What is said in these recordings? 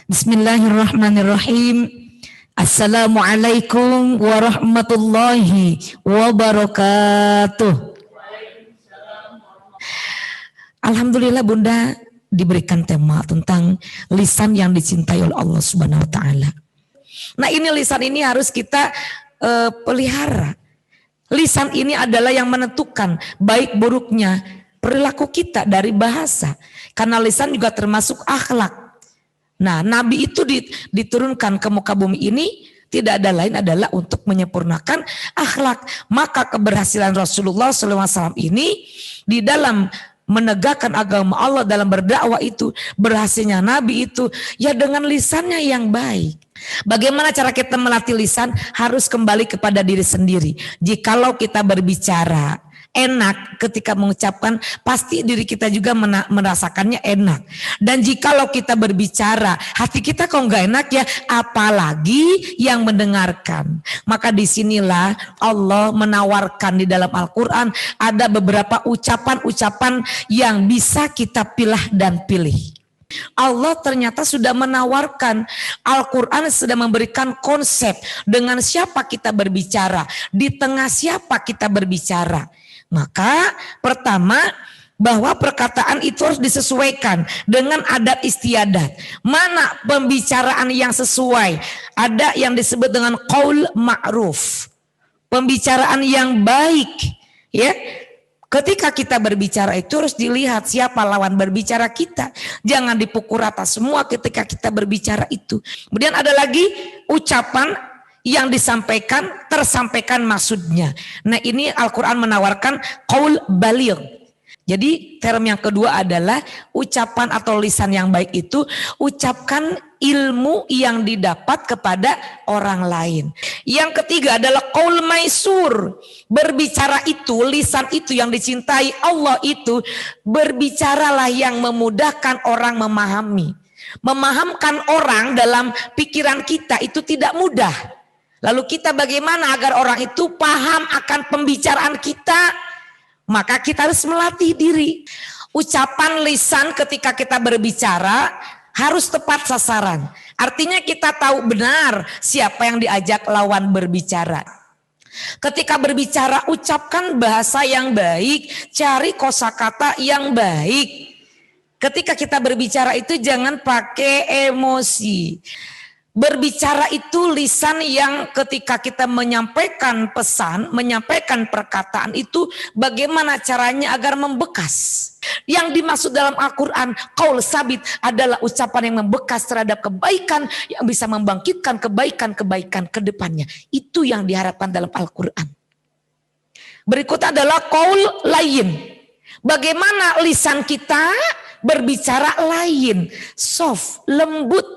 Bismillahirrahmanirrahim. Assalamualaikum warahmatullahi wabarakatuh. Alhamdulillah Bunda diberikan tema tentang lisan yang dicintai oleh Allah Subhanahu wa taala. Nah, ini lisan ini harus kita pelihara. Lisan ini adalah yang menentukan baik buruknya perilaku kita dari bahasa. Karena lisan juga termasuk akhlak. Nah, Nabi itu diturunkan ke muka bumi ini tidak ada lain adalah untuk menyempurnakan akhlak. Maka keberhasilan Rasulullah SAW ini di dalam menegakkan agama Allah, dalam berdakwah itu, berhasilnya Nabi itu ya dengan lisannya yang baik. Bagaimana cara kita melatih lisan? Harus kembali kepada diri sendiri. Jikalau kita berbicara enak ketika mengucapkan, pasti diri kita juga merasakannya enak. Dan jikalau kita berbicara hati kita kok nggak enak ya, apalagi yang mendengarkan. Maka disinilah Allah menawarkan di dalam Al-Quran ada beberapa ucapan-ucapan yang bisa kita pilah dan pilih. Allah ternyata sudah menawarkan, Al-Quran sudah memberikan konsep dengan siapa kita berbicara, di tengah siapa kita berbicara. Maka pertama bahwa perkataan itu harus disesuaikan dengan adat istiadat. Mana pembicaraan yang sesuai? Ada yang disebut dengan qaul ma'ruf, pembicaraan yang baik, ya. Ketika kita berbicara itu harus dilihat siapa lawan berbicara kita. Jangan dipukul rata semua ketika kita berbicara itu. Kemudian ada lagi ucapan yang disampaikan, tersampaikan maksudnya. Nah, ini Al-Quran menawarkan qaul baligh. Jadi term yang kedua adalah ucapan atau lisan yang baik itu ucapkan ilmu yang didapat kepada orang lain. Yang ketiga adalah qaul maisur. Berbicara itu, lisan itu yang dicintai Allah itu, berbicaralah yang memudahkan orang memahami. Memahamkan orang dalam pikiran kita itu tidak mudah. Lalu kita bagaimana agar orang itu paham akan pembicaraan kita? Maka kita harus melatih diri. Ucapan lisan ketika kita berbicara harus tepat sasaran. Artinya kita tahu benar siapa yang diajak lawan berbicara. Ketika berbicara ucapkan bahasa yang baik, cari kosakata yang baik. Ketika kita berbicara itu jangan pakai emosi. Berbicara itu lisan yang ketika kita menyampaikan pesan, menyampaikan perkataan itu bagaimana caranya agar membekas. Yang dimaksud dalam Al-Quran, qaul sabit adalah ucapan yang membekas terhadap kebaikan yang bisa membangkitkan kebaikan-kebaikan ke depannya. Itu yang diharapkan dalam Al-Quran. Berikut adalah qaul layin. Bagaimana lisan kita berbicara layin, soft, lembut.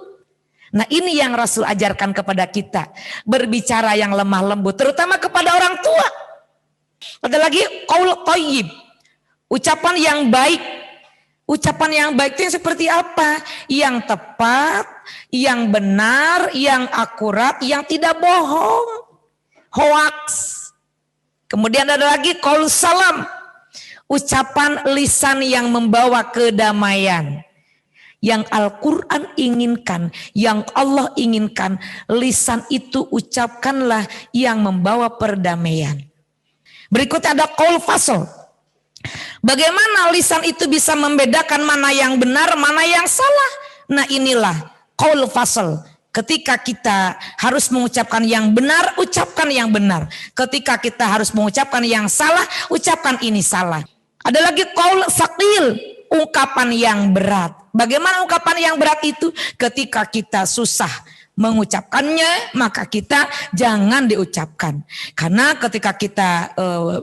Nah, ini yang Rasul ajarkan kepada kita. Berbicara yang lemah lembut, terutama kepada orang tua. Ada lagi qaul thayyib. Ucapan yang baik. Ucapan yang baik itu yang seperti apa? Yang tepat, yang benar, yang akurat, yang tidak bohong, hoax. Kemudian ada lagi qaul salam. Ucapan lisan yang membawa kedamaian. Yang Al-Quran inginkan, yang Allah inginkan, lisan itu ucapkanlah yang membawa perdamaian. Berikutnya ada qaul fasl. Bagaimana lisan itu bisa membedakan mana yang benar, mana yang salah? Nah, inilah qaul fasl. Ketika kita harus mengucapkan yang benar, ucapkan yang benar. Ketika kita harus mengucapkan yang salah, ucapkan ini salah. Ada lagi qaul saqil, ungkapan yang berat. Bagaimana ungkapan yang berat itu? Ketika kita susah mengucapkannya, maka kita jangan diucapkan. Karena ketika kita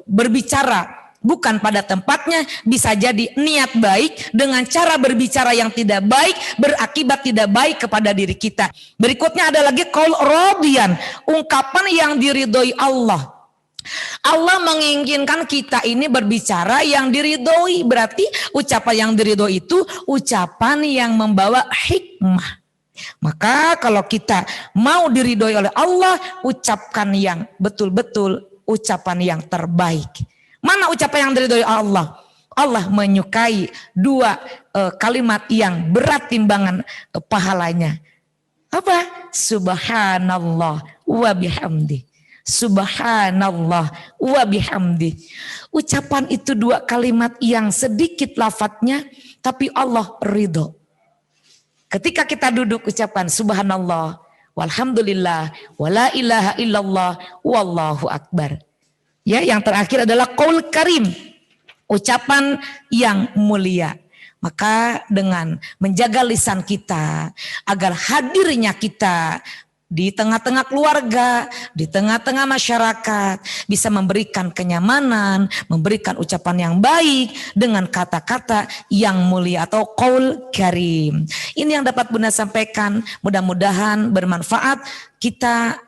berbicara bukan pada tempatnya, bisa jadi niat baik dengan cara berbicara yang tidak baik, berakibat tidak baik kepada diri kita. Berikutnya ada lagi qaul radiyan, ungkapan yang diridhoi Allah. Allah menginginkan kita ini berbicara yang diridhoi, berarti ucapan yang diridhoi itu ucapan yang membawa hikmah. Maka kalau kita mau diridhoi oleh Allah, ucapkan yang betul-betul ucapan yang terbaik. Mana ucapan yang diridhoi Allah? Allah menyukai dua kalimat yang berat timbangan pahalanya. Apa? Subhanallah wa bihamdi. Subhanallah wa bihamdi. Ucapan itu dua kalimat yang sedikit lafadznya tapi Allah ridho. Ketika kita duduk ucapan subhanallah, walhamdulillah, wala ilaha illallah, wallahu akbar. Ya, yang terakhir adalah qaul karim, ucapan yang mulia. Maka dengan menjaga lisan kita agar hadirnya kita di tengah-tengah keluarga, di tengah-tengah masyarakat bisa memberikan kenyamanan, memberikan ucapan yang baik dengan kata-kata yang mulia atau qaul karim. Ini yang dapat Bunda sampaikan, mudah-mudahan bermanfaat. Kita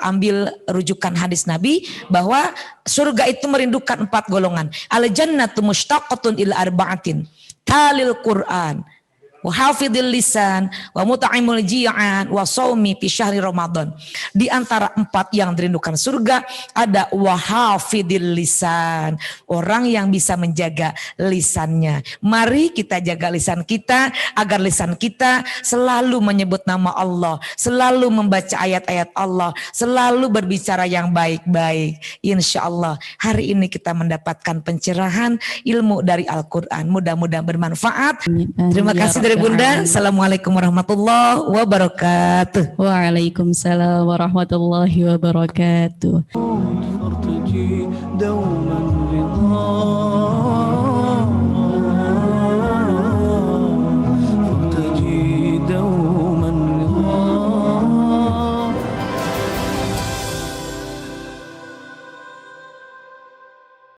ambil rujukan hadis Nabi bahwa surga itu merindukan 4 golongan. Al jannatu mushtaqatun ila arba'atin. Talil Quran, wa hafidil lisan, wa muta'imul ji'an, wa saumi fi syahri Ramadan. Di antara 4 yang dirindukan surga ada wa hafidil lisan, orang yang bisa menjaga lisannya. Mari kita jaga lisan kita agar lisan kita selalu menyebut nama Allah, selalu membaca ayat-ayat Allah, selalu berbicara yang baik-baik. Insya Allah hari ini kita mendapatkan pencerahan ilmu dari Al-Quran. Mudah-mudahan bermanfaat. Terima kasih dari Bunda. Assalamualaikum warahmatullahi wabarakatuh. Waalaikumsalam warahmatullahi wabarakatuh.